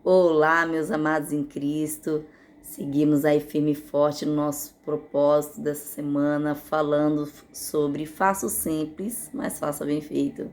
Olá, meus amados em Cristo. Seguimos aí firme e forte no nosso propósito dessa semana, falando sobre faça o simples, mas faça bem feito,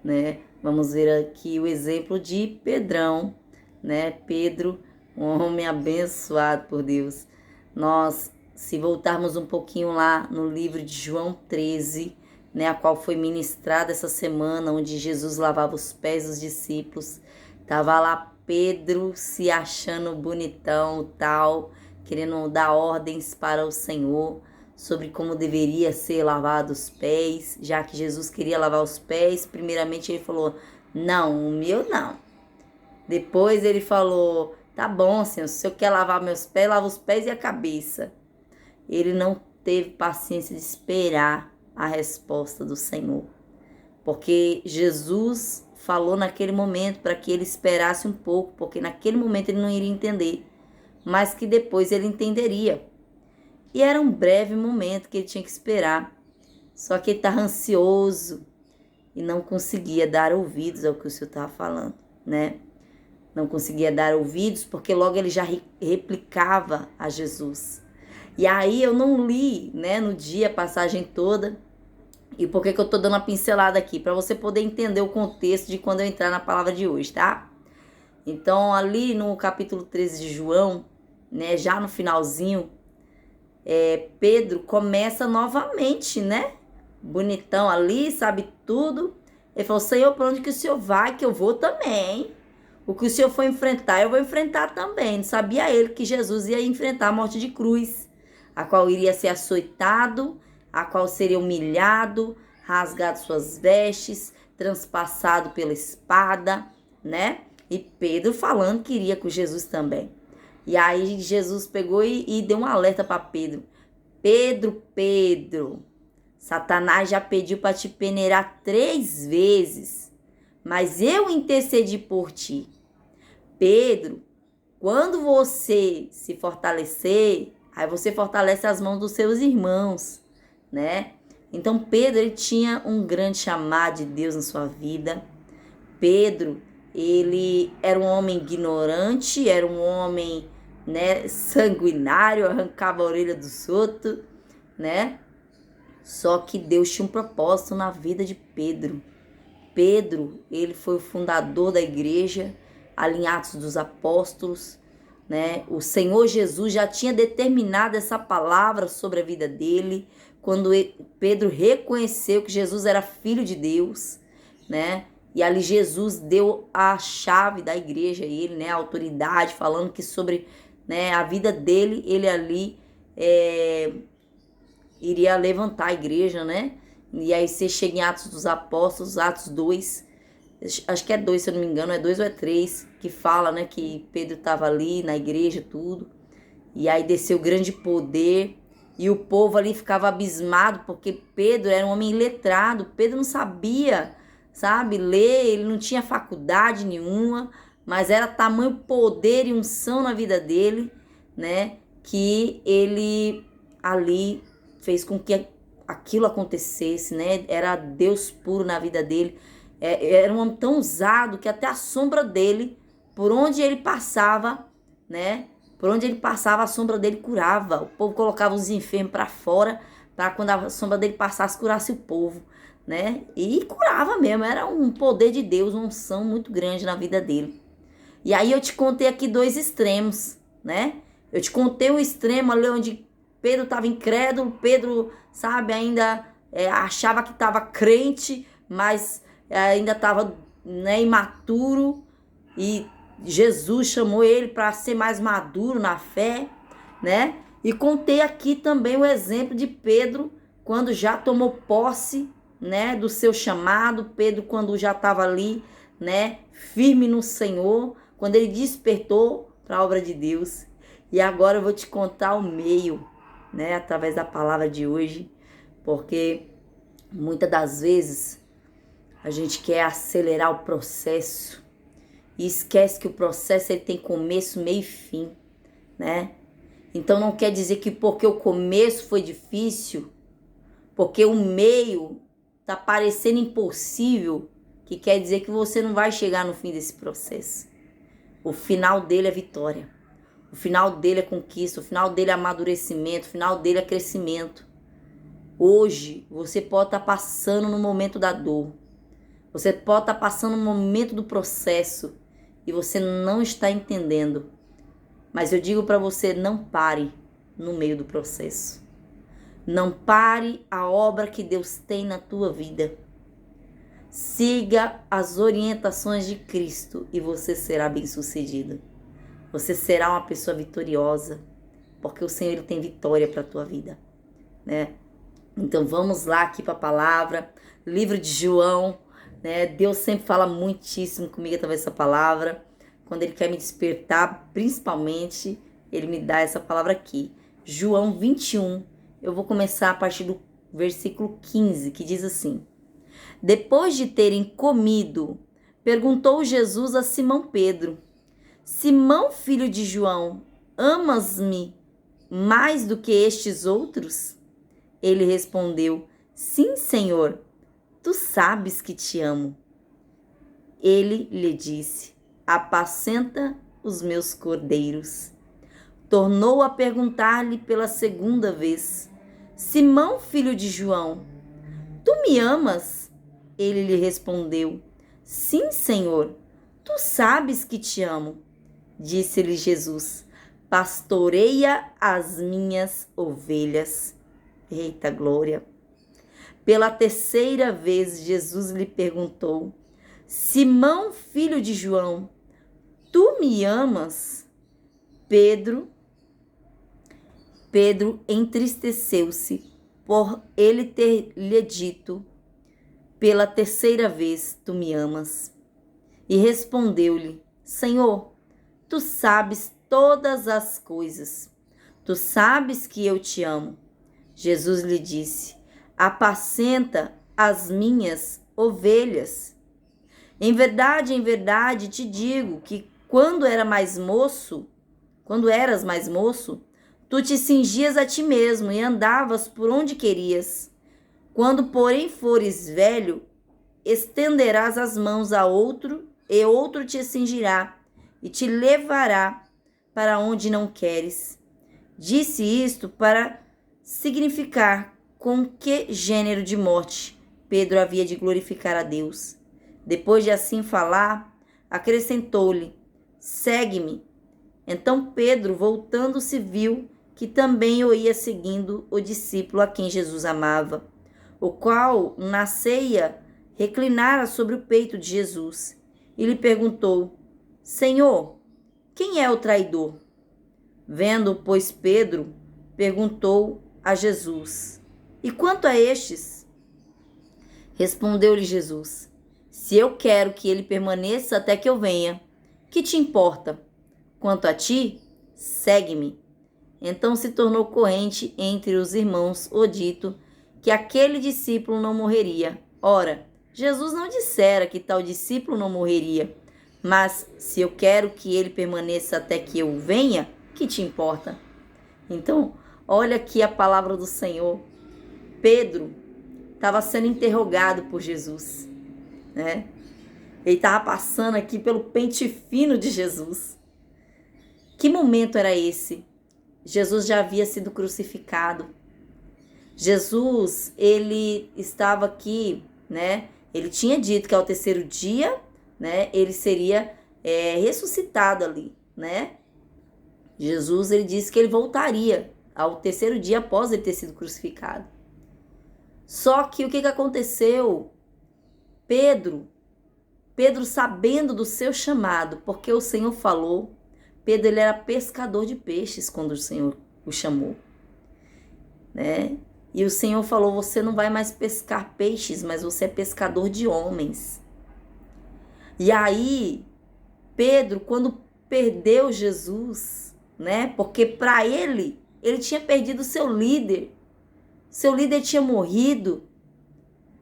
né? Vamos ver aqui o exemplo de Pedrão, né? Pedro, um homem abençoado por Deus. Nós, se voltarmos um pouquinho lá no livro de João 13, né, a qual foi ministrada essa semana, onde Jesus lavava os pés dos discípulos, tava lá Pedro se achando bonitão, tal, querendo dar ordens para o Senhor sobre como deveria ser lavado os pés, já que Jesus queria lavar os pés. Primeiramente ele falou: não, o meu não. Depois ele falou: tá bom, Senhor, se o Senhor quer lavar meus pés, lava os pés e a cabeça. Ele não teve paciência de esperar a resposta do Senhor, porque Jesus falou naquele momento para que ele esperasse um pouco, porque naquele momento ele não iria entender, mas que depois ele entenderia. E era um breve momento que ele tinha que esperar, só que ele estava ansioso e não conseguia dar ouvidos ao que o Senhor estava falando, né? Não conseguia dar ouvidos porque logo ele já replicava a Jesus. E aí eu não li, né, no dia a passagem toda. E por que eu tô dando uma pincelada aqui? Para você poder entender o contexto de quando eu entrar na palavra de hoje, tá? Então, ali no capítulo 13 de João, né, já no finalzinho, Pedro começa novamente, né? Bonitão ali, sabe tudo. Ele falou: Senhor, para onde que o Senhor vai? Que eu vou também. O que o Senhor for enfrentar, eu vou enfrentar também. Não sabia ele que Jesus ia enfrentar a morte de cruz, a qual iria ser açoitado, a qual seria humilhado, rasgado suas vestes, transpassado pela espada, né? E Pedro falando que iria com Jesus também. E aí Jesus pegou e deu um alerta para Pedro. Pedro, Satanás já pediu para te peneirar 3 vezes, mas eu intercedi por ti. Pedro, quando você se fortalecer, aí você fortalece as mãos dos seus irmãos, né? Então Pedro, ele tinha um grande chamado de Deus na sua vida. Pedro, ele era um homem ignorante, era um homem, né, sanguinário, arrancava a orelha dos outros, né? Só que Deus tinha um propósito na vida de Pedro. Pedro, ele foi o fundador da igreja, ali em Atos dos Apóstolos, né? O Senhor Jesus já tinha determinado essa palavra sobre a vida dele, quando Pedro reconheceu que Jesus era filho de Deus, né? E ali Jesus deu a chave da igreja a ele, né? A autoridade, falando que sobre, né, a vida dele, ele ali iria levantar a igreja, né? E aí você chega em Atos dos Apóstolos, Atos 2, acho que é 2, se eu não me engano, é 2 ou é 3, que fala, né, que Pedro estava ali na igreja, tudo. E aí desceu grande poder e o povo ali ficava abismado, porque Pedro era um homem iletrado. Pedro não sabia, sabe, ler, ele não tinha faculdade nenhuma, mas era tamanho poder e unção na vida dele, né, que ele ali fez com que aquilo acontecesse, né? Era Deus puro na vida dele. Era um homem tão usado que até a sombra dele, por onde ele passava, né? Por onde ele passava, a sombra dele curava. O povo colocava os enfermos para fora, para quando a sombra dele passasse, curasse o povo, né? E curava mesmo. Era um poder de Deus, uma unção muito grande na vida dele. E aí eu te contei aqui 2 extremos, né? Eu te contei o extremo ali onde Pedro estava incrédulo, Pedro, sabe, ainda achava que estava crente, mas ainda estava, né, imaturo, e Jesus chamou ele para ser mais maduro na fé, né? E contei aqui também o exemplo de Pedro, quando já tomou posse, né, do seu chamado. Pedro, quando já estava ali, né, firme no Senhor, quando ele despertou para a obra de Deus. E agora eu vou te contar o meio, né, através da palavra de hoje, porque muitas das vezes a gente quer acelerar o processo e esquece que o processo ele tem começo, meio e fim, né? Então não quer dizer que porque o começo foi difícil, porque o meio tá parecendo impossível, que quer dizer que você não vai chegar no fim desse processo. O final dele é vitória. O final dele é conquista. O final dele é amadurecimento. O final dele é crescimento. Hoje, você pode estar passando no momento da dor. Você pode estar passando no momento do processo e você não está entendendo. Mas eu digo para você, não pare no meio do processo. Não pare a obra que Deus tem na tua vida. Siga as orientações de Cristo e você será bem-sucedido. Você será uma pessoa vitoriosa, porque o Senhor ele tem vitória para a tua vida, né? Então vamos lá aqui para a palavra, livro de João, né? Deus sempre fala muitíssimo comigo através dessa palavra. Quando ele quer me despertar, principalmente, ele me dá essa palavra aqui. João 21, eu vou começar a partir do versículo 15, que diz assim: Depois de terem comido, perguntou Jesus a Simão Pedro: Simão, filho de João, amas-me mais do que estes outros? Ele respondeu: Sim, Senhor, tu sabes que te amo. Ele lhe disse: Apacenta os meus cordeiros. Tornou a perguntar-lhe pela segunda vez: Simão, filho de João, tu me amas? Ele lhe respondeu: Sim, Senhor, tu sabes que te amo. Disse-lhe Jesus: Pastoreia as minhas ovelhas. Eita glória! Pela terceira vez, Jesus lhe perguntou: Simão, filho de João, tu me amas? Pedro entristeceu-se por ele ter lhe dito pela terceira vez: Tu me amas? E respondeu-lhe: Senhor, tu sabes todas as coisas. Tu sabes que eu te amo. Jesus lhe disse: Apacenta as minhas ovelhas. Em verdade te digo que quando eras mais moço, tu te cingias a ti mesmo e andavas por onde querias. Quando, porém, fores velho, estenderás as mãos a outro, e outro te cingirá e te levará para onde não queres. Disse isto para significar com que gênero de morte Pedro havia de glorificar a Deus. Depois de assim falar, acrescentou-lhe: Segue-me. Então Pedro, voltando-se, viu que também o ia seguindo o discípulo a quem Jesus amava, o qual, na ceia, reclinara sobre o peito de Jesus, e lhe perguntou: Senhor, quem é o traidor? Vendo, pois, Pedro, perguntou a Jesus: E quanto a estes? Respondeu-lhe Jesus: Se eu quero que ele permaneça até que eu venha, que te importa? Quanto a ti, segue-me. Então se tornou corrente entre os irmãos o dito que aquele discípulo não morreria. Ora, Jesus não dissera que tal discípulo não morreria, mas se eu quero que ele permaneça até que eu venha, que te importa? Então, olha aqui a palavra do Senhor. Pedro estava sendo interrogado por Jesus, né? Ele estava passando aqui pelo pente fino de Jesus. Que momento era esse? Jesus já havia sido crucificado. Jesus, ele estava aqui, né? Ele tinha dito que ao terceiro dia, né, ele seria ressuscitado ali, né? Jesus, ele disse que ele voltaria ao terceiro dia após ele ter sido crucificado. Só que o que aconteceu? Pedro, sabendo do seu chamado, porque o Senhor falou, Pedro ele era pescador de peixes quando o Senhor o chamou, né? E o Senhor falou: você não vai mais pescar peixes, mas você é pescador de homens. E aí, Pedro, quando perdeu Jesus, né? Porque para ele tinha perdido seu líder. Seu líder tinha morrido.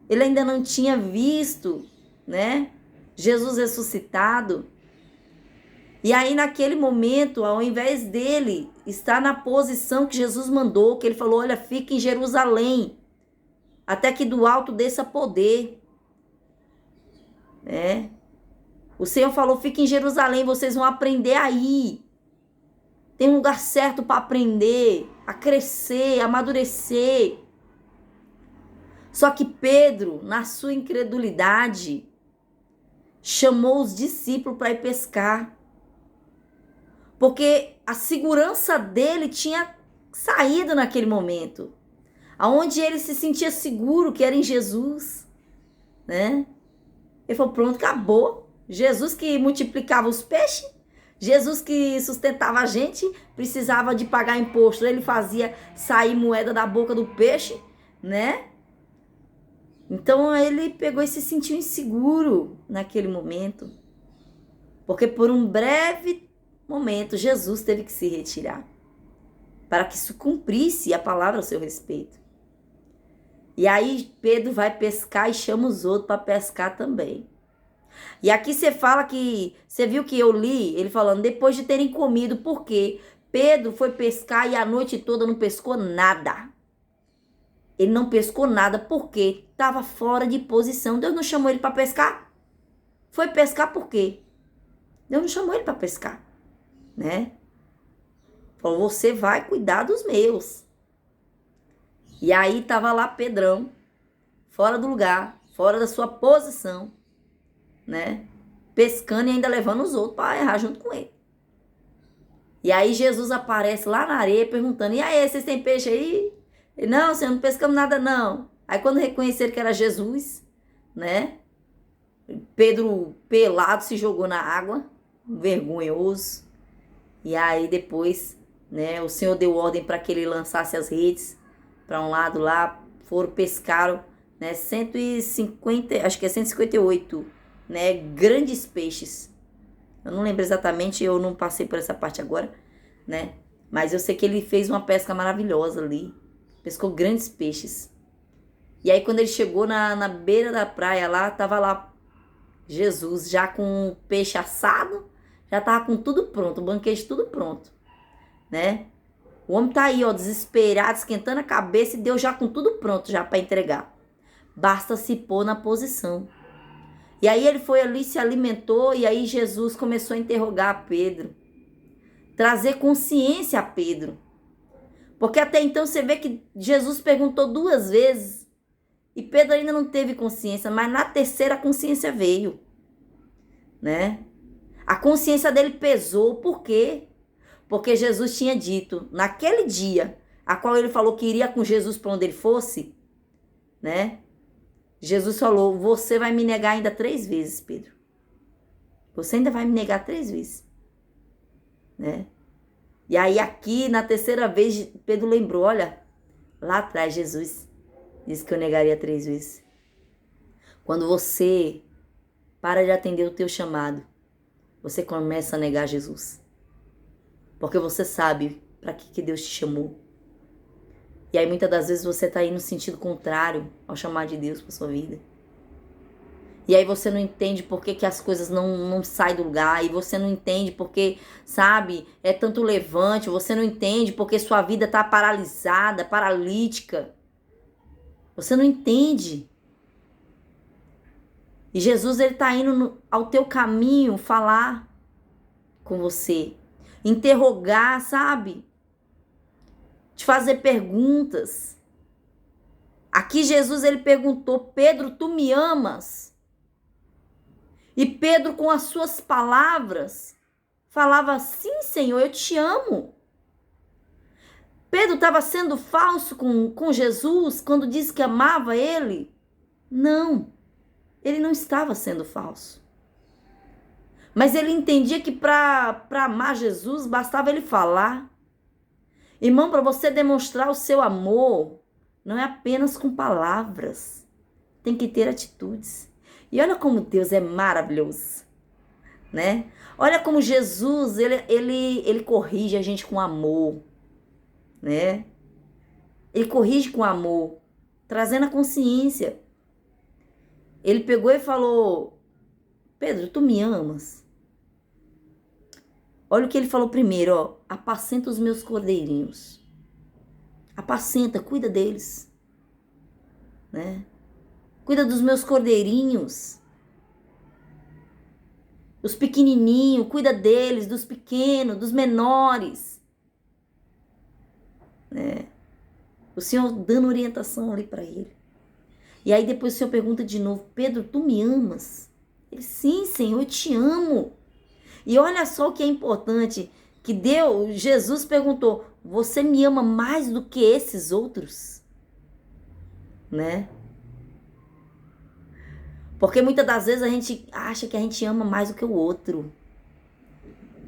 Ele ainda não tinha visto, né, Jesus ressuscitado. E aí, naquele momento, ao invés dele estar na posição que Jesus mandou, que ele falou: olha, fica em Jerusalém, até que do alto desça poder, né? O Senhor falou, fique em Jerusalém, vocês vão aprender aí. Tem um lugar certo para aprender, a crescer, a amadurecer. Só que Pedro, na sua incredulidade, chamou os discípulos para ir pescar. Porque a segurança dele tinha saído naquele momento. Aonde ele se sentia seguro, que era em Jesus, né? Ele falou, pronto, acabou. Jesus que multiplicava os peixes, Jesus que sustentava a gente, precisava de pagar imposto. Ele fazia sair moeda da boca do peixe, né? Então ele pegou e se sentiu inseguro naquele momento. Porque por um breve momento Jesus teve que se retirar. Para que isso cumprisse a palavra ao seu respeito. E aí Pedro vai pescar e chama os outros para pescar também. E aqui você fala que, você viu que eu li, ele falando, depois de terem comido, porque Pedro foi pescar e a noite toda não pescou nada. Ele não pescou nada porque estava fora de posição. Deus não chamou ele para pescar? Foi pescar por quê? Deus não chamou ele para pescar, né? Falou, você vai cuidar dos meus. E aí estava lá Pedrão, fora do lugar, fora da sua posição, né? Pescando e ainda levando os outros para errar junto com ele. E aí Jesus aparece lá na areia perguntando, e aí, vocês têm peixe aí? Ele, não, senhor, não pescamos nada não. Aí quando reconheceram que era Jesus, né? Pedro pelado se jogou na água, vergonhoso. E aí depois, né, o Senhor deu ordem para que ele lançasse as redes para um lado lá, foram pescaram, né, 150, acho que é 158, né, grandes peixes. Eu não lembro exatamente, eu não passei por essa parte agora, né? Mas eu sei que ele fez uma pesca maravilhosa ali. Pescou grandes peixes. E aí quando ele chegou na beira da praia lá, tava lá Jesus já com o peixe assado, já tava com tudo pronto, o banquete tudo pronto, né? O homem tá aí, ó, desesperado, esquentando a cabeça e Deus já com tudo pronto já para entregar. Basta se pôr na posição. E aí ele foi ali, se alimentou e aí Jesus começou a interrogar Pedro. Trazer consciência a Pedro. Porque até então você vê que Jesus perguntou 2 vezes e Pedro ainda não teve consciência, mas na terceira a consciência veio, né? A consciência dele pesou, por quê? Porque Jesus tinha dito, naquele dia, a qual ele falou que iria com Jesus para onde ele fosse, né? Jesus falou, você vai me negar ainda 3 vezes, Pedro. Você ainda vai me negar 3 vezes, né? E aí aqui, na terceira vez, Pedro lembrou, olha, lá atrás Jesus disse que eu negaria 3 vezes. Quando você para de atender o teu chamado, você começa a negar Jesus. Porque você sabe para que Deus te chamou. E aí muitas das vezes você está aí no sentido contrário ao chamado de Deus para sua vida. E aí você não entende por que as coisas não saem do lugar. E você não entende porque, sabe, é tanto levante. Você não entende porque sua vida está paralisada, paralítica. Você não entende. E Jesus, ele está indo ao teu caminho falar com você. Interrogar, sabe? Te fazer perguntas. Aqui Jesus, ele perguntou, Pedro, tu me amas? E Pedro, com as suas palavras, falava, sim, Senhor, eu te amo. Pedro estava sendo falso com Jesus quando disse que amava ele? Não, ele não estava sendo falso. Mas ele entendia que para amar Jesus, bastava ele falar. Irmão, para você demonstrar o seu amor, não é apenas com palavras. Tem que ter atitudes. E olha como Deus é maravilhoso, né? Olha como Jesus, ele corrige a gente com amor, né? Ele corrige com amor, trazendo a consciência. Ele pegou e falou, Pedro, tu me amas? Olha o que ele falou primeiro, ó. Apacenta os meus cordeirinhos. Apacenta, cuida deles, né? Cuida dos meus cordeirinhos. Os pequenininhos, cuida deles, dos pequenos, dos menores. Né? O Senhor dando orientação ali para ele. E aí depois o Senhor pergunta de novo: Pedro, tu me amas? Ele: sim, Senhor, eu te amo. E olha só o que é importante, que Jesus perguntou: você me ama mais do que esses outros? Né? Porque muitas das vezes a gente acha que a gente ama mais do que o outro.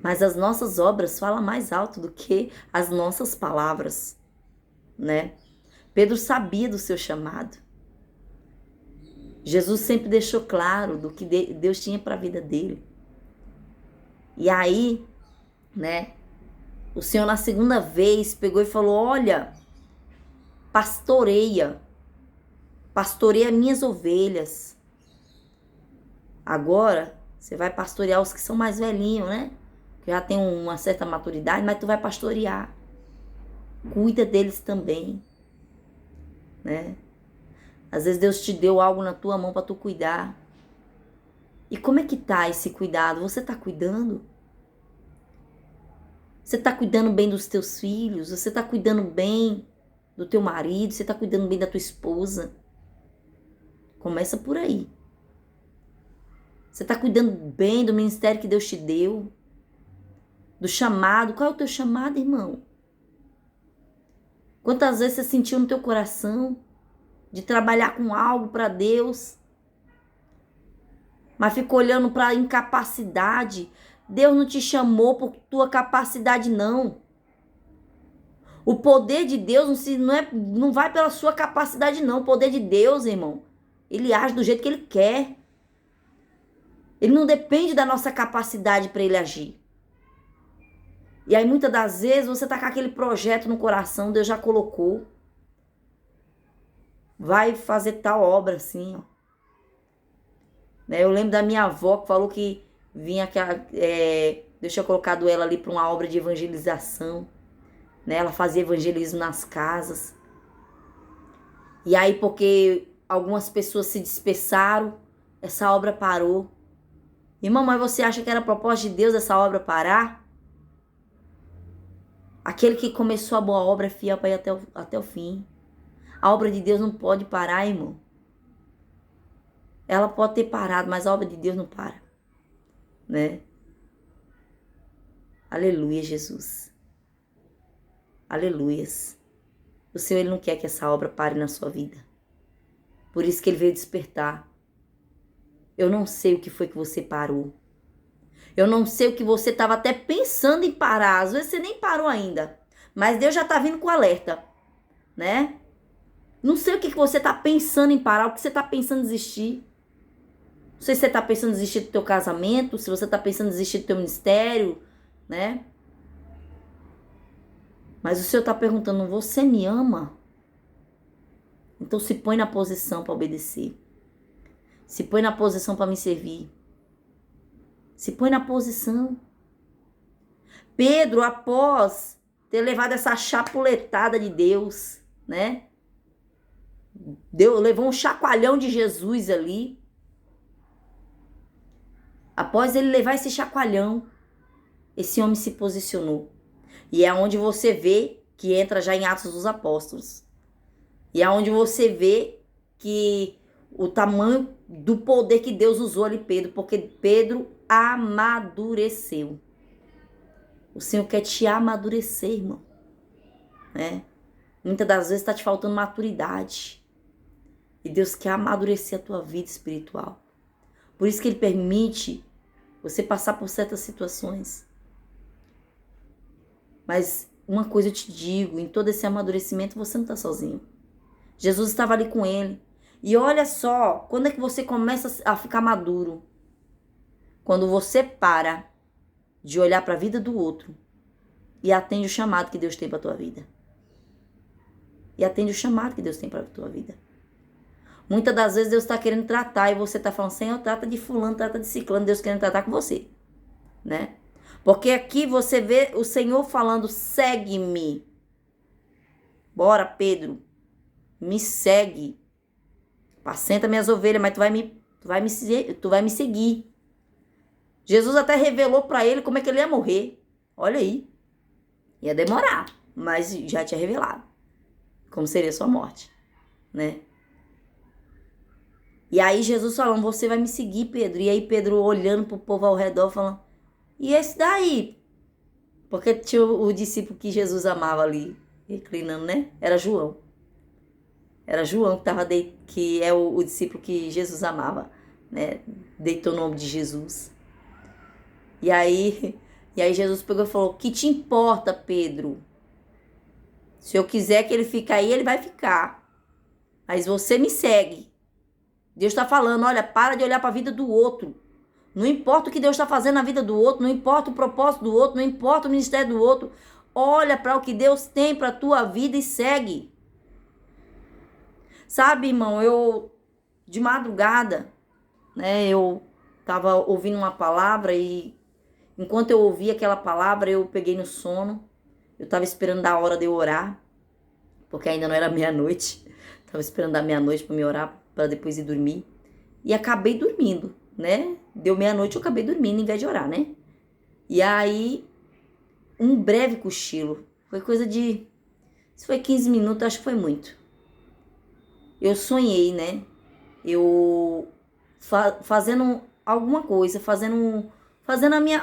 Mas as nossas obras falam mais alto do que as nossas palavras, né? Pedro sabia do seu chamado. Jesus sempre deixou claro do que Deus tinha para a vida dele. E aí, né? O Senhor na segunda vez pegou e falou: olha, pastoreia minhas ovelhas. Agora você vai pastorear os que são mais velhinhos, né? Que já tem uma certa maturidade, mas tu vai pastorear. Cuida deles também, né? Às vezes Deus te deu algo na tua mão para tu cuidar. E como é que tá esse cuidado? Você tá cuidando? Você tá cuidando bem dos teus filhos? Você tá cuidando bem do teu marido? Você tá cuidando bem da tua esposa? Começa por aí. Você tá cuidando bem do ministério que Deus te deu? Do chamado? Qual é o teu chamado, irmão? Quantas vezes você sentiu no teu coração de trabalhar com algo para Deus, mas ficou olhando para a incapacidade? Deus não te chamou por tua capacidade, não. O poder de Deus não vai pela sua capacidade, não. O poder de Deus, irmão, ele age do jeito que ele quer. Ele não depende da nossa capacidade para ele agir. E aí, muitas das vezes, você tá com aquele projeto no coração, Deus já colocou. Vai fazer tal obra assim, ó. Né? Eu lembro da minha avó que falou que vinha aquela... Deus tinha colocado ela ali para uma obra de evangelização. Né? Ela fazia evangelismo nas casas. E aí, porque algumas pessoas se dispersaram, essa obra parou. Irmão, mas você acha que era propósito de Deus essa obra parar? Aquele que começou a boa obra é fiel para ir até o fim. A obra de Deus não pode parar, irmão. Ela pode ter parado, mas a obra de Deus não para. Né? Aleluia, Jesus. Aleluias. O Senhor, Ele não quer que essa obra pare na sua vida. Por isso que Ele veio despertar. Eu não sei o que foi que você parou. Eu não sei o que você estava até pensando em parar. Às vezes você nem parou ainda. Mas Deus já está vindo com alerta. Né? Não sei o que você está pensando em parar. O que você está pensando em desistir. Não sei se você está pensando em desistir do teu casamento. Se você está pensando em desistir do teu ministério. Né? Mas o Senhor está perguntando: você me ama? Então se põe na posição para obedecer. Se põe na posição para me servir. Se põe na posição. Pedro, após ter levado essa chapuletada de Deus, né? Levou um chacoalhão de Jesus ali. Após ele levar esse chacoalhão, esse homem se posicionou. E é onde você vê que entra já em Atos dos Apóstolos. E é onde você vê que o tamanho do poder que Deus usou ali Pedro, porque Pedro amadureceu. O Senhor quer te amadurecer, irmão. Né? Muitas das vezes está te faltando maturidade. E Deus quer amadurecer a tua vida espiritual. Por isso que Ele permite você passar por certas situações. Mas uma coisa eu te digo, em todo esse amadurecimento você não está sozinho. Jesus estava ali com ele. E olha só, quando é que você começa a ficar maduro? Quando você para de olhar para a vida do outro e atende o chamado que Deus tem para a tua vida. E atende o chamado que Deus tem para a tua vida. Muitas das vezes Deus está querendo tratar e você está falando: Senhor, trata de fulano, trata de ciclano. Deus querendo tratar com você. Né? Porque aqui você vê o Senhor falando: segue-me. Bora, Pedro. Me segue. Apacenta minhas ovelhas, mas tu vai me seguir. Jesus até revelou para ele como é que ele ia morrer. Olha aí. Ia demorar, mas já tinha revelado como seria a sua morte, né? E aí Jesus falando, você vai me seguir, Pedro. E aí Pedro olhando pro povo ao redor, falando, e esse daí? Porque tinha o discípulo que Jesus amava ali, reclinando, né? Era João. Era João que é o discípulo que Jesus amava, né? Deitou o nome de Jesus. E aí Jesus pegou e falou, que te importa, Pedro? Se eu quiser que ele fique aí, ele vai ficar. Mas você me segue. Deus está falando, olha, para de olhar para a vida do outro. Não importa o que Deus está fazendo na vida do outro, não importa o propósito do outro, não importa o ministério do outro. Olha para o que Deus tem para a tua vida e segue. Sabe, irmão, eu de madrugada, né, eu estava ouvindo uma palavra e enquanto eu ouvia aquela palavra, eu peguei no sono. Eu estava esperando da hora de eu orar, porque ainda não era meia-noite. Estava esperando da meia-noite para me orar, para depois ir dormir. E acabei dormindo, né? Deu meia-noite, eu acabei dormindo em vez de orar, né? E aí, um breve cochilo. Foi coisa de... Se foi 15 minutos, acho que foi muito. Eu sonhei, né? Eu fazendo alguma coisa, fazendo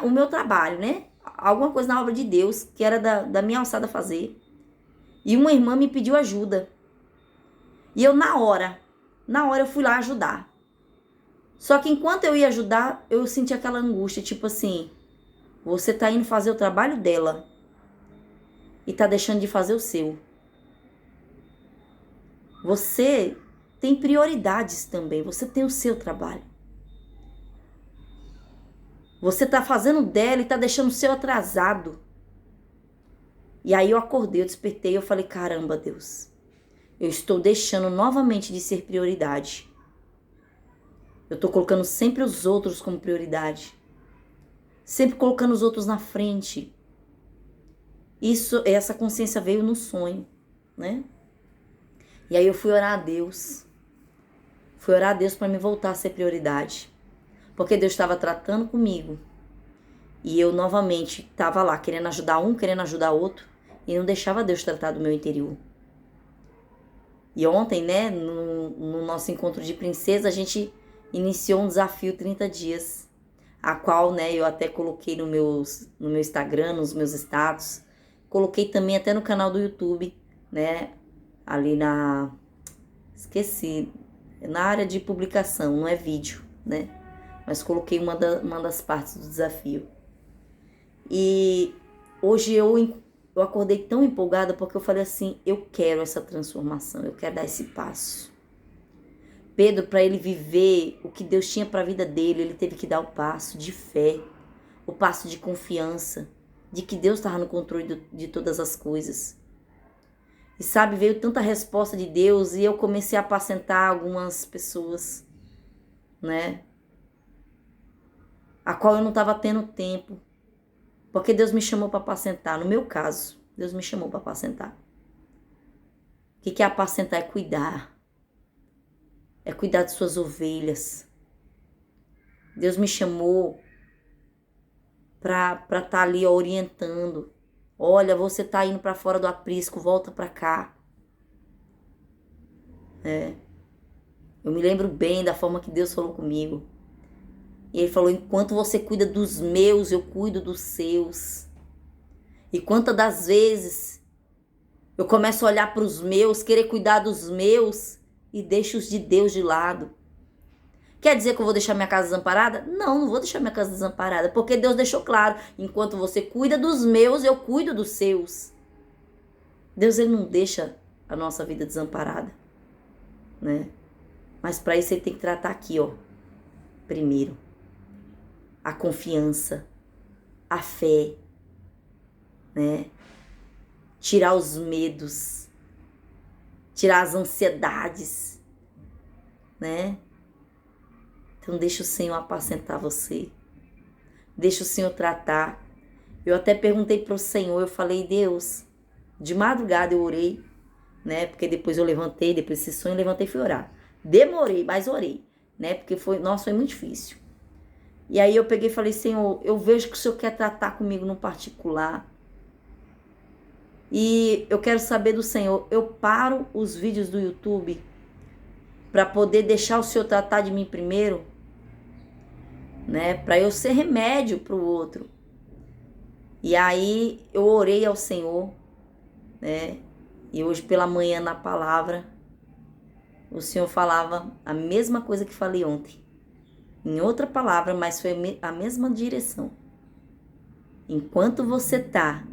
o meu trabalho, né? Alguma coisa na obra de Deus, que era da minha alçada fazer. E uma irmã me pediu ajuda. E eu, na hora eu fui lá ajudar. Só que enquanto eu ia ajudar, eu senti aquela angústia, tipo assim, você tá indo fazer o trabalho dela e tá deixando de fazer o seu. Você tem prioridades também, você tem o seu trabalho. Você tá fazendo dela e tá deixando o seu atrasado. E aí eu acordei, eu despertei, eu falei, caramba, Deus, eu estou deixando novamente de ser prioridade. Eu tô colocando sempre os outros como prioridade. Sempre colocando os outros na frente. Essa consciência veio no sonho, né? E aí eu fui orar a Deus. Fui orar a Deus para me voltar a ser prioridade. Porque Deus estava tratando comigo. E eu novamente estava lá, querendo ajudar um, querendo ajudar outro. E não deixava Deus tratar do meu interior. E ontem, né, no nosso encontro de princesa, a gente iniciou um desafio 30 dias. A qual, né, eu até coloquei no meu Instagram, nos meus status. Coloquei também até no canal do YouTube, né, ali esqueci, na área de publicação, não é vídeo, né, mas coloquei uma das partes do desafio. E hoje eu acordei tão empolgada porque eu falei assim, eu quero essa transformação, eu quero dar esse passo. Pedro, para ele viver o que Deus tinha para a vida dele, ele teve que dar o passo de fé, o passo de confiança, de que Deus estava no controle de todas as coisas. E sabe, veio tanta resposta de Deus e eu comecei a apacentar algumas pessoas, né? A qual eu não estava tendo tempo, porque Deus me chamou para apacentar. No meu caso, Deus me chamou para apacentar. O que é apacentar? É cuidar. É cuidar de suas ovelhas. Deus me chamou para estar ali orientando. Olha, você tá indo para fora do aprisco, volta para cá. Eu me lembro bem da forma que Deus falou comigo. E ele falou, enquanto você cuida dos meus, eu cuido dos seus. E quantas das vezes eu começo a olhar para os meus, querer cuidar dos meus e deixo os de Deus de lado. Quer dizer que eu vou deixar minha casa desamparada? Não, não vou deixar minha casa desamparada, porque Deus deixou claro, enquanto você cuida dos meus, eu cuido dos seus. Deus, ele não deixa a nossa vida desamparada, né? Mas para isso ele tem que tratar aqui, ó, primeiro, a confiança, a fé, né? Tirar os medos, tirar as ansiedades, né? Então deixa o Senhor apacentar você. Deixa o Senhor tratar. Eu até perguntei para o Senhor, eu falei, Deus, de madrugada eu orei, né? Porque depois eu levantei, depois desse sonho eu levantei e fui orar. Demorei, mas orei, né? Porque foi muito difícil. E aí eu peguei e falei, Senhor, eu vejo que o Senhor quer tratar comigo no particular. E eu quero saber do Senhor, eu paro os vídeos do YouTube para poder deixar o Senhor tratar de mim primeiro, né? Para eu ser remédio para o outro. E aí eu orei ao Senhor, né? E hoje pela manhã na palavra, o Senhor falava a mesma coisa que falei ontem. Em outra palavra, mas foi a mesma direção. Enquanto você está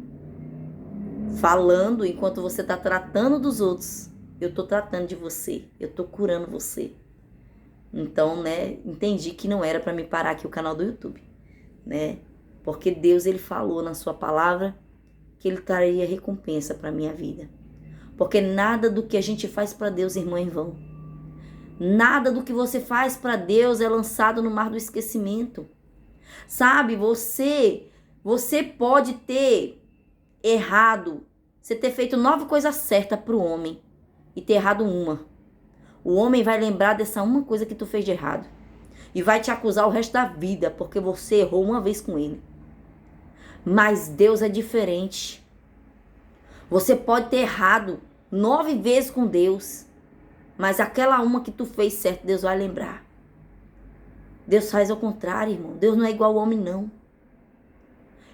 falando, enquanto você está tratando dos outros, eu estou tratando de você, eu estou curando você. Então, né, entendi que não era para me parar aqui o canal do YouTube, né? Porque Deus, ele falou na sua palavra que ele traria recompensa para minha vida. Porque nada do que a gente faz para Deus, irmão, é em vão. Nada do que você faz para Deus é lançado no mar do esquecimento. Sabe, você pode ter errado, você ter feito 9 coisas certas para o homem e ter errado uma. O homem vai lembrar dessa uma coisa que tu fez de errado e vai te acusar o resto da vida porque você errou uma vez com ele. Mas Deus é diferente. Você pode ter errado 9 vezes com Deus, mas aquela uma que tu fez certo, Deus vai lembrar. Deus faz ao contrário, irmão. Deus não é igual ao homem, não.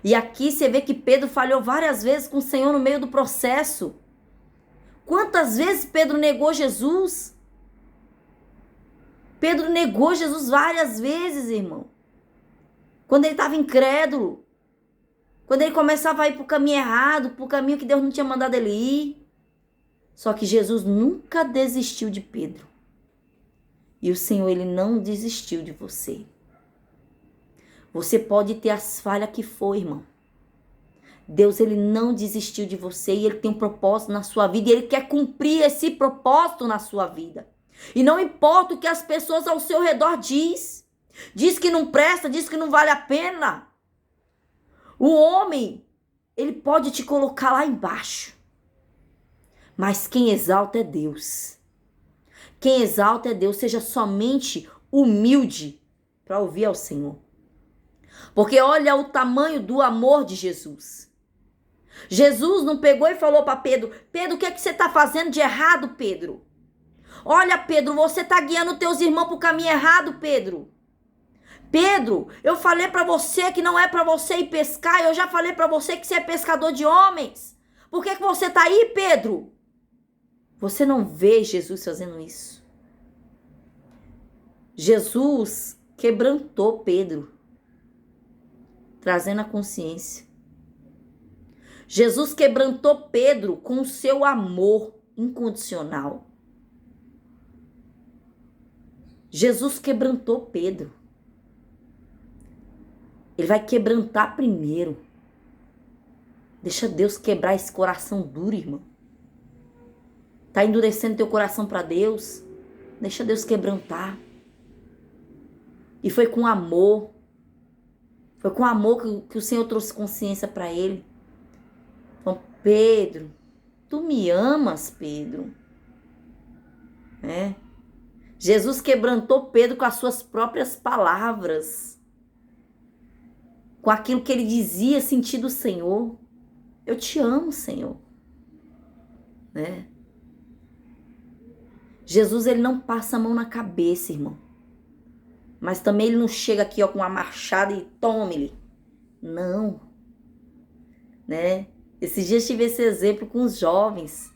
E aqui você vê que Pedro falhou várias vezes com o Senhor no meio do processo. Quantas vezes Pedro negou Jesus? Pedro negou Jesus várias vezes, irmão. Quando ele estava incrédulo. Quando ele começava a ir para o caminho errado, para o caminho que Deus não tinha mandado ele ir. Só que Jesus nunca desistiu de Pedro. E o Senhor, ele não desistiu de você. Você pode ter as falhas que for, irmão. Deus, ele não desistiu de você e ele tem um propósito na sua vida. E ele quer cumprir esse propósito na sua vida. E não importa o que as pessoas ao seu redor diz. Diz que não presta, diz que não vale a pena. O homem, ele pode te colocar lá embaixo. Mas quem exalta é Deus. Quem exalta é Deus. Seja somente humilde para ouvir ao Senhor. Porque olha o tamanho do amor de Jesus. Jesus não pegou e falou para Pedro, Pedro, o que é que você está fazendo de errado, Pedro? Olha, Pedro, você está guiando teus irmãos para o caminho errado, Pedro. Pedro, eu falei para você que não é para você ir pescar. Eu já falei para você que você é pescador de homens. Por que você está aí, Pedro? Você não vê Jesus fazendo isso. Jesus quebrantou Pedro, trazendo a consciência. Jesus quebrantou Pedro com o seu amor incondicional. Jesus quebrantou Pedro. Ele vai quebrantar primeiro. Deixa Deus quebrar esse coração duro, irmão. Tá endurecendo teu coração para Deus? Deixa Deus quebrantar. E foi com amor. Foi com amor que o Senhor trouxe consciência para ele. Então, Pedro, tu me amas, Pedro? Jesus quebrantou Pedro com as suas próprias palavras. Com aquilo que ele dizia, sentir do Senhor. Eu te amo, Senhor. Jesus, ele não passa a mão na cabeça, irmão. Mas também ele não chega aqui com uma machada e tome-lhe. Não. Esses dias tive esse exemplo com os jovens.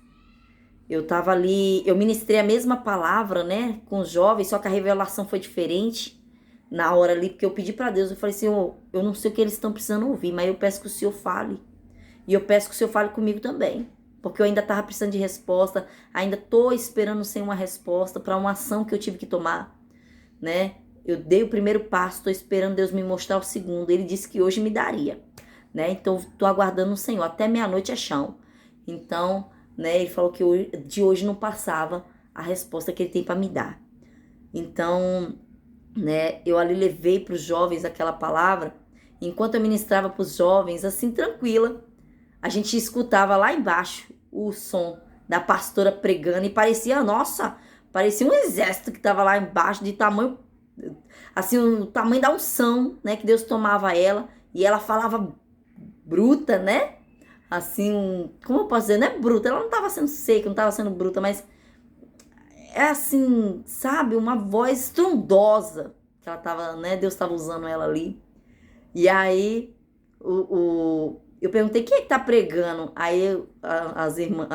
Eu tava ali, eu ministrei a mesma palavra, com os jovens, só que a revelação foi diferente na hora ali, porque eu pedi para Deus, eu falei, Senhor, eu não sei o que eles estão precisando ouvir, mas eu peço que o Senhor fale. E eu peço que o Senhor fale comigo também. Porque eu ainda tava precisando de resposta, ainda tô esperando sem uma resposta para uma ação que eu tive que tomar, Eu dei o primeiro passo, tô esperando Deus me mostrar o segundo. Ele disse que hoje me daria, Então, tô aguardando o Senhor. Até meia-noite é chão. Então, ele falou que de hoje não passava a resposta que ele tem para me dar. Então, eu ali levei para os jovens aquela palavra. Enquanto eu ministrava para os jovens, assim, tranquila, a gente escutava lá embaixo o som da pastora pregando e parecia, nossa, parecia um exército que estava lá embaixo, de tamanho assim, o tamanho da unção, né, que Deus tomava ela, e ela falava bruta, né? Assim, como eu posso dizer, não é bruta, ela não estava sendo seca, não estava sendo bruta, mas é assim, sabe, uma voz estrondosa que ela tava, né, Deus estava usando ela ali. E aí, eu perguntei, quem é que tá pregando? Aí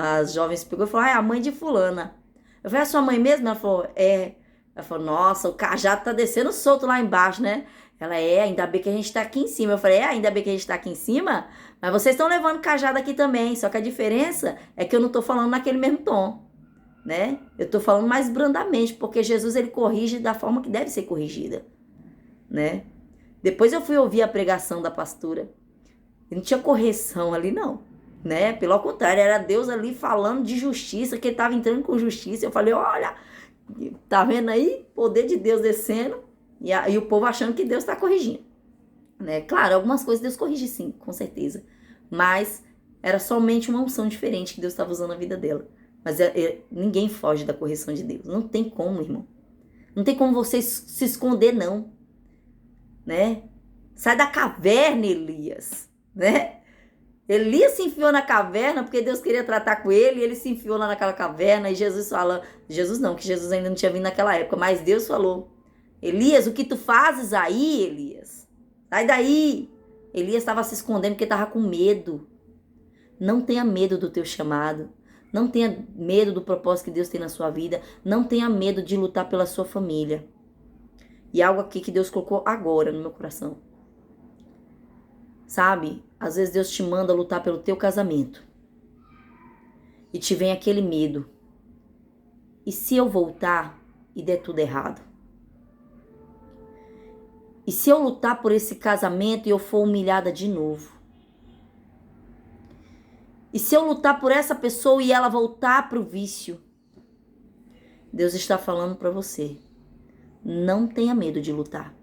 as jovens pegou e falaram, é a mãe de fulana. Eu falei, é a sua mãe mesmo? Ela falou, é. Ela falou, nossa, o cajado tá descendo solto lá embaixo, né? Ela, ainda bem que a gente tá aqui em cima. Eu falei, ainda bem que a gente tá aqui em cima? Mas vocês estão levando cajado aqui também. Só que a diferença é que eu não tô falando naquele mesmo tom, né? Eu tô falando mais brandamente, porque Jesus, ele corrige da forma que deve ser corrigida, né? Depois eu fui ouvir a pregação da pastora. E não tinha correção ali, não, né? Pelo contrário, era Deus ali falando de justiça, que ele estava entrando com justiça. Eu falei, olha, tá vendo aí? Poder de Deus descendo e o povo achando que Deus está corrigindo, né? Claro, algumas coisas Deus corrige sim, com certeza. Mas era somente uma unção diferente que Deus estava usando na vida dela. Mas ninguém foge da correção de Deus. Não tem como, irmão. Não tem como você se esconder, não, né? Sai da caverna, Elias, né? Elias se enfiou na caverna porque Deus queria tratar com ele, e ele se enfiou lá naquela caverna, e Jesus fala, Jesus não, que Jesus ainda não tinha vindo naquela época, mas Deus falou, Elias, o que tu fazes aí, Elias? Sai daí! Elias estava se escondendo porque estava com medo. Não tenha medo do teu chamado, não tenha medo do propósito que Deus tem na sua vida, não tenha medo de lutar pela sua família. E algo aqui que Deus colocou agora no meu coração. Sabe? Às vezes Deus te manda lutar pelo teu casamento. E te vem aquele medo. E se eu voltar e der tudo errado? E se eu lutar por esse casamento e eu for humilhada de novo? E se eu lutar por essa pessoa e ela voltar pro vício? Deus está falando para você. Não tenha medo de lutar.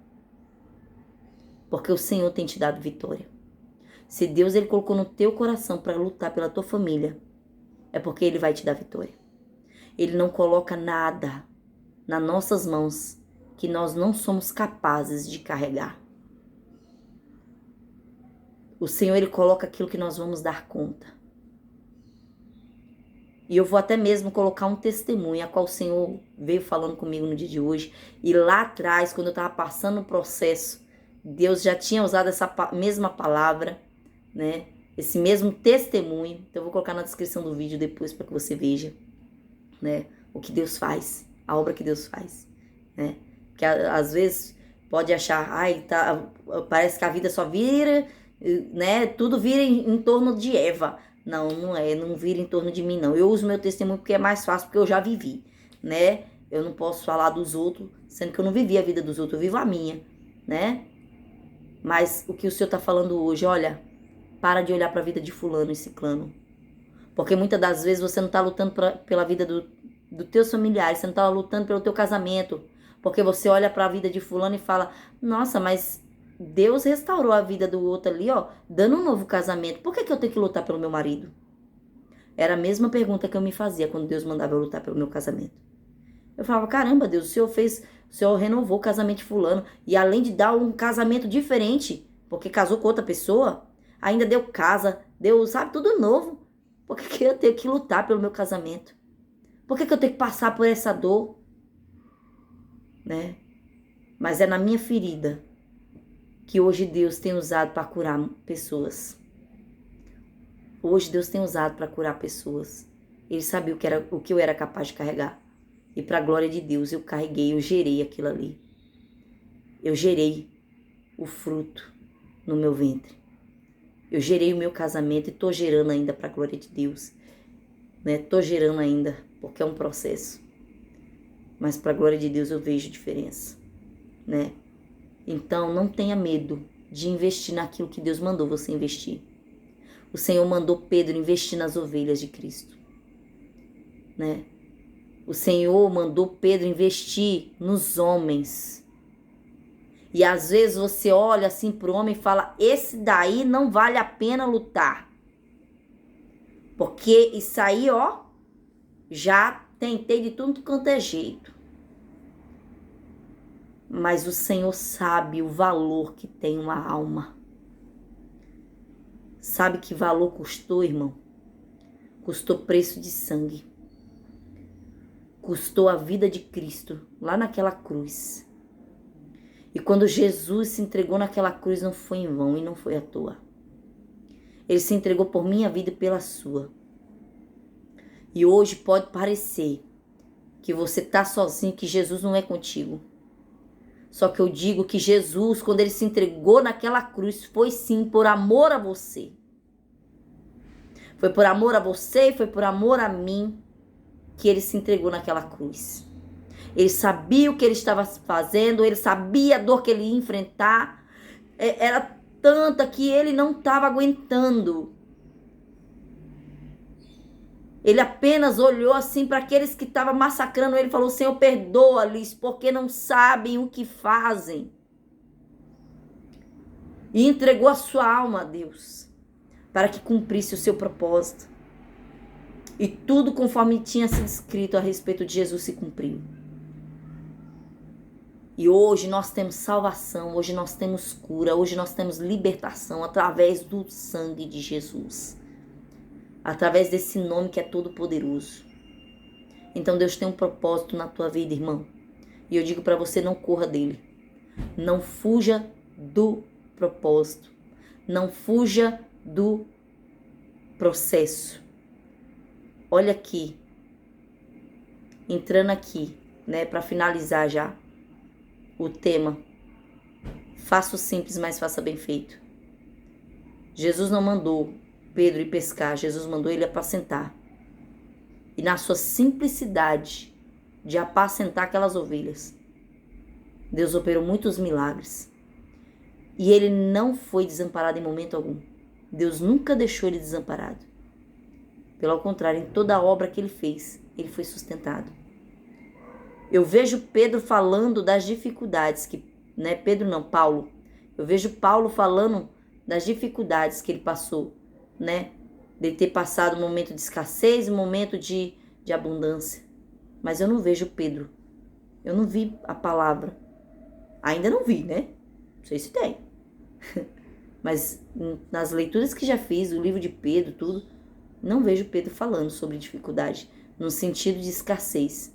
Porque o Senhor tem te dado vitória. Se Deus, ele colocou no teu coração para lutar pela tua família, é porque ele vai te dar vitória. Ele não coloca nada nas nossas mãos que nós não somos capazes de carregar. O Senhor, ele coloca aquilo que nós vamos dar conta. E eu vou até mesmo colocar um testemunho, a qual o Senhor veio falando comigo no dia de hoje. E lá atrás, quando eu estava passando o processo, Deus já tinha usado essa mesma palavra, né? Esse mesmo testemunho. Então eu vou colocar na descrição do vídeo depois para que você veja, né? O que Deus faz, a obra que Deus faz, né? Que às vezes pode achar, parece que a vida só vira, né? Tudo vira em torno de Eva. Não, não é, não vira em torno de mim, não. Eu uso meu testemunho porque é mais fácil, porque eu já vivi, né? Eu não posso falar dos outros, sendo que eu não vivi a vida dos outros, eu vivo a minha, né? Mas o que o Senhor tá falando hoje, olha, para de olhar para a vida de fulano e ciclano. Porque muitas das vezes você não tá lutando pela vida dos teus familiares, você não tá lutando pelo teu casamento. Porque você olha para a vida de fulano e fala, nossa, mas Deus restaurou a vida do outro ali, ó, dando um novo casamento. Por que eu tenho que lutar pelo meu marido? Era a mesma pergunta que eu me fazia quando Deus mandava eu lutar pelo meu casamento. Eu falava, caramba, Deus, o Senhor renovou o casamento de fulano. E além de dar um casamento diferente, porque casou com outra pessoa, ainda deu casa, deu, sabe, tudo novo. Por que eu tenho que lutar pelo meu casamento? Por que eu tenho que passar por essa dor? Né? Mas é na minha ferida que hoje Deus tem usado para curar pessoas. Hoje Deus tem usado para curar pessoas. Ele sabia o que eu era capaz de carregar. E para a glória de Deus eu carreguei, eu gerei aquilo ali. Eu gerei o fruto no meu ventre. Eu gerei o meu casamento e estou gerando ainda para a glória de Deus. Estou gerando ainda, porque é um processo. Mas para a glória de Deus eu vejo diferença. Né? Então não tenha medo de investir naquilo que Deus mandou você investir. O Senhor mandou Pedro investir nas ovelhas de Cristo. Né? O Senhor mandou Pedro investir nos homens. E às vezes você olha assim para o homem e fala, esse daí não vale a pena lutar. Porque isso aí, ó, já tentei de tudo quanto é jeito. Mas o Senhor sabe o valor que tem uma alma. Sabe que valor custou, irmão? Custou preço de sangue. Custou a vida de Cristo lá naquela cruz. E quando Jesus se entregou naquela cruz, não foi em vão e não foi à toa. Ele se entregou por minha vida e pela sua. E hoje pode parecer que você está sozinho, que Jesus não é contigo. Só que eu digo que Jesus, quando ele se entregou naquela cruz, foi sim por amor a você. Foi por amor a você e foi por amor a mim que ele se entregou naquela cruz. Ele sabia o que ele estava fazendo, ele sabia a dor que ele ia enfrentar. Era tanta que ele não estava aguentando. Ele apenas olhou assim para aqueles que estavam massacrando ele e falou: Senhor, perdoa-lhes, porque não sabem o que fazem. E entregou a sua alma a Deus, para que cumprisse o seu propósito. E tudo conforme tinha sido escrito a respeito de Jesus se cumpriu. E hoje nós temos salvação, hoje nós temos cura, hoje nós temos libertação através do sangue de Jesus. Através desse nome que é todo poderoso. Então Deus tem um propósito na tua vida, irmão. E eu digo para você, não corra dele. Não fuja do propósito. Não fuja do processo. Olha aqui. Entrando aqui, né, para finalizar já o tema. Faça o simples, mas faça bem feito. Jesus não mandou Pedro ir pescar, Jesus mandou ele apacentar. E na sua simplicidade de apacentar aquelas ovelhas, Deus operou muitos milagres. E ele não foi desamparado em momento algum. Deus nunca deixou ele desamparado. Pelo contrário, em toda a obra que ele fez, ele foi sustentado. Eu vejo Pedro falando das dificuldades que, né, Pedro não, Paulo. Eu vejo Paulo falando das dificuldades que ele passou, né? De ter passado um momento de escassez, um momento de abundância. Mas eu não vejo Pedro. Eu não vi a palavra. Ainda não vi, né? Não sei se tem. Mas nas leituras que já fiz, o livro de Pedro, tudo, não vejo Pedro falando sobre dificuldade, no sentido de escassez,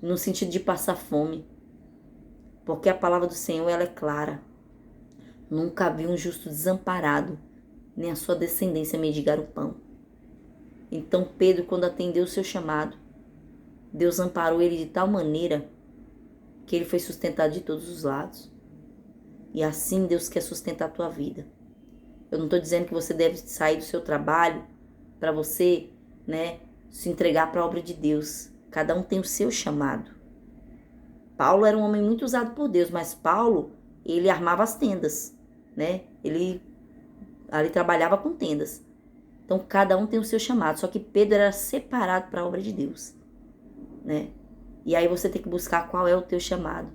no sentido de passar fome. Porque a palavra do Senhor, ela é clara. Nunca vi um justo desamparado, nem a sua descendência mendigar o pão. Então Pedro, quando atendeu o seu chamado, Deus amparou ele de tal maneira que ele foi sustentado de todos os lados. E assim Deus quer sustentar a tua vida. Eu não estou dizendo que você deve sair do seu trabalho para você, né, se entregar para a obra de Deus. Cada um tem o seu chamado. Paulo era um homem muito usado por Deus, mas Paulo, ele armava as tendas, né? Ele ali trabalhava com tendas. Então, cada um tem o seu chamado. Só que Pedro era separado para a obra de Deus, né? E aí você tem que buscar qual é o teu chamado.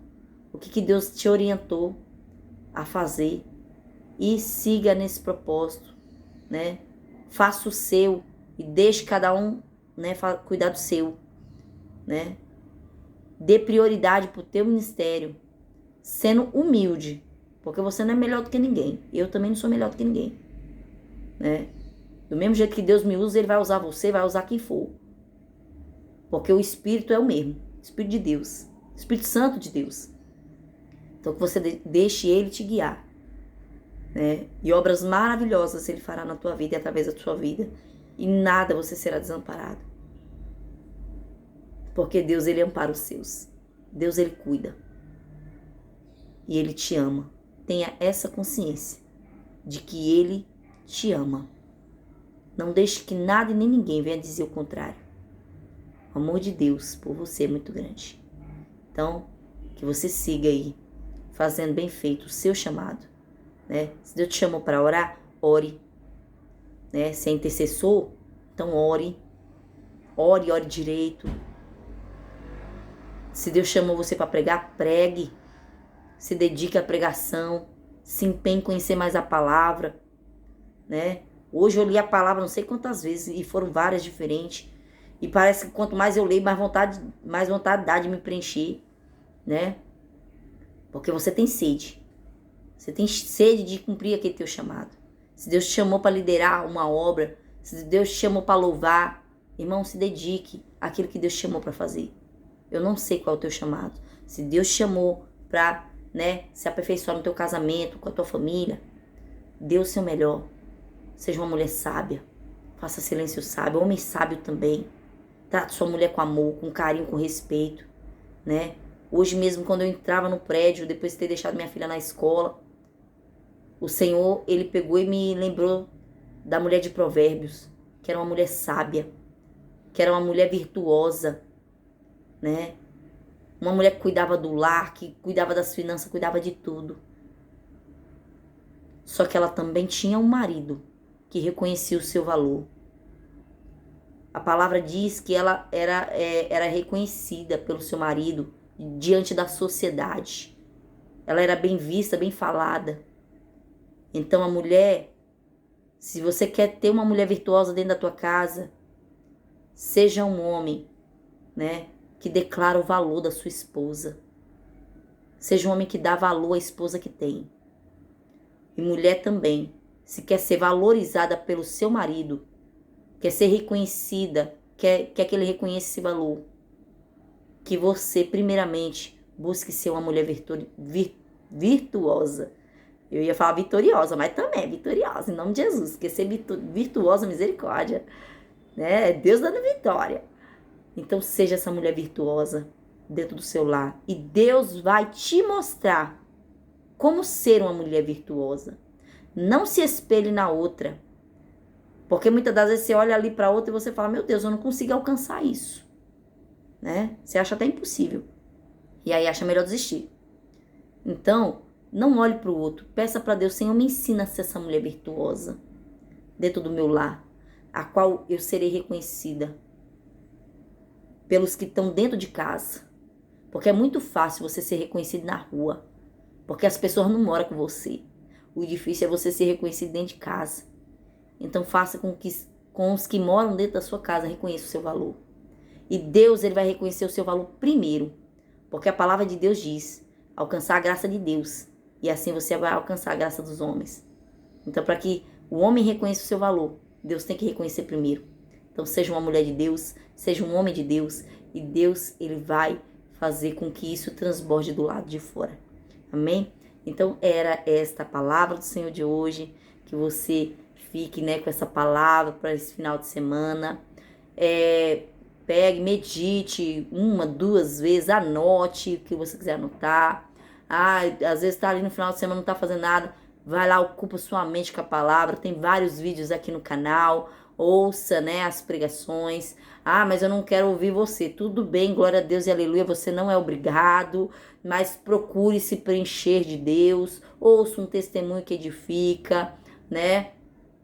O que Deus te orientou a fazer. E siga nesse propósito, né? Faça o seu e deixe cada um, né, cuidar do seu, né? Dê prioridade para o teu ministério, sendo humilde. Porque você não é melhor do que ninguém. Eu também não sou melhor do que ninguém, né? Do mesmo jeito que Deus me usa, Ele vai usar você, vai usar quem for. Porque o Espírito é o mesmo. Espírito de Deus. Espírito Santo de Deus. Então que você deixe Ele te guiar, né? E obras maravilhosas Ele fará na tua vida e através da tua vida. E nada você será desamparado. Porque Deus, Ele ampara os seus. Deus, Ele cuida. E Ele te ama. Tenha essa consciência de que Ele te ama. Não deixe que nada e nem ninguém venha dizer o contrário. O amor de Deus por você é muito grande. Então, que você siga aí, fazendo bem feito o seu chamado, né? Se Deus te chamou para orar, ore, né? Se é intercessor, então ore. Ore direito. Se Deus chamou você para pregar, pregue. Se dedique à pregação. Se empenhe em conhecer mais a palavra, né? Hoje eu li a palavra não sei quantas vezes e foram várias diferentes. E parece que quanto mais eu leio, mais vontade dá de me preencher, né? Porque você tem sede. Você tem sede de cumprir aquele teu chamado. Se Deus te chamou para liderar uma obra, se Deus te chamou para louvar, irmão, se dedique àquilo que Deus te chamou para fazer. Eu não sei qual é o teu chamado. Se Deus te chamou para, se aperfeiçoar no teu casamento, com a tua família, dê o seu melhor. Seja uma mulher sábia. Faça silêncio sábio. Homem sábio também. Trate sua mulher com amor, com carinho, com respeito, Hoje mesmo, quando eu entrava no prédio, depois de ter deixado minha filha na escola, o Senhor, Ele pegou e me lembrou da mulher de Provérbios, que era uma mulher sábia, que era uma mulher virtuosa, Uma mulher que cuidava do lar, que cuidava das finanças, cuidava de tudo. Só que ela também tinha um marido que reconhecia o seu valor. A palavra diz que ela era reconhecida pelo seu marido diante da sociedade. Ela era bem vista, bem falada. Então a mulher, se você quer ter uma mulher virtuosa dentro da tua casa, seja um homem, que declara o valor da sua esposa. Seja um homem que dá valor à esposa que tem. E mulher também, se quer ser valorizada pelo seu marido, quer ser reconhecida, quer que ele reconheça esse valor, que você, primeiramente, busque ser uma mulher virtuosa. Eu ia falar vitoriosa, mas também é vitoriosa, em nome de Jesus. Porque ser virtuosa, misericórdia, é Deus dando vitória. Então, seja essa mulher virtuosa dentro do seu lar. E Deus vai te mostrar como ser uma mulher virtuosa. Não se espelhe na outra. Porque muitas das vezes você olha ali para outra e você fala, meu Deus, eu não consigo alcançar isso. Você acha até impossível. E aí acha melhor desistir. Então, não olhe para o outro. Peça para Deus, Senhor, me ensina a ser essa mulher virtuosa dentro do meu lar, a qual eu serei reconhecida pelos que estão dentro de casa. Porque é muito fácil você ser reconhecido na rua. Porque as pessoas não moram com você. O difícil é você ser reconhecido dentro de casa. Então faça com os que moram dentro da sua casa reconheça o seu valor. E Deus, Ele vai reconhecer o seu valor primeiro. Porque a palavra de Deus diz, alcançar a graça de Deus. E assim você vai alcançar a graça dos homens. Então, para que o homem reconheça o seu valor, Deus tem que reconhecer primeiro. Então, seja uma mulher de Deus, seja um homem de Deus. E Deus, Ele vai fazer com que isso transborde do lado de fora. Amém? Então, era esta a palavra do Senhor de hoje. Que você fique com essa palavra para esse final de semana. Pegue, medite 1, 2 vezes, anote o que você quiser anotar. Às vezes está ali no final de semana, não está fazendo nada. Vai lá, ocupa sua mente com a palavra. Tem vários vídeos aqui no canal. Ouça, as pregações. Mas eu não quero ouvir você. Tudo bem, glória a Deus e aleluia. Você não é obrigado, mas procure se preencher de Deus. Ouça um testemunho que edifica,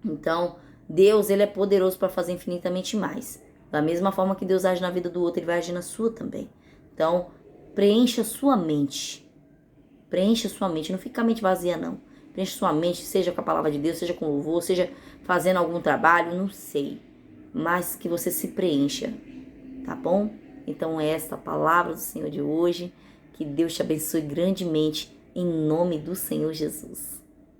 Então, Deus, Ele é poderoso para fazer infinitamente mais. Da mesma forma que Deus age na vida do outro, Ele vai agir na sua também. Então, preencha sua mente. Preencha sua mente. Não fica a mente vazia, não. Preencha sua mente, seja com a palavra de Deus, seja com louvor, seja fazendo algum trabalho, não sei. Mas que você se preencha, tá bom? Então, esta é a palavra do Senhor de hoje. Que Deus te abençoe grandemente, em nome do Senhor Jesus.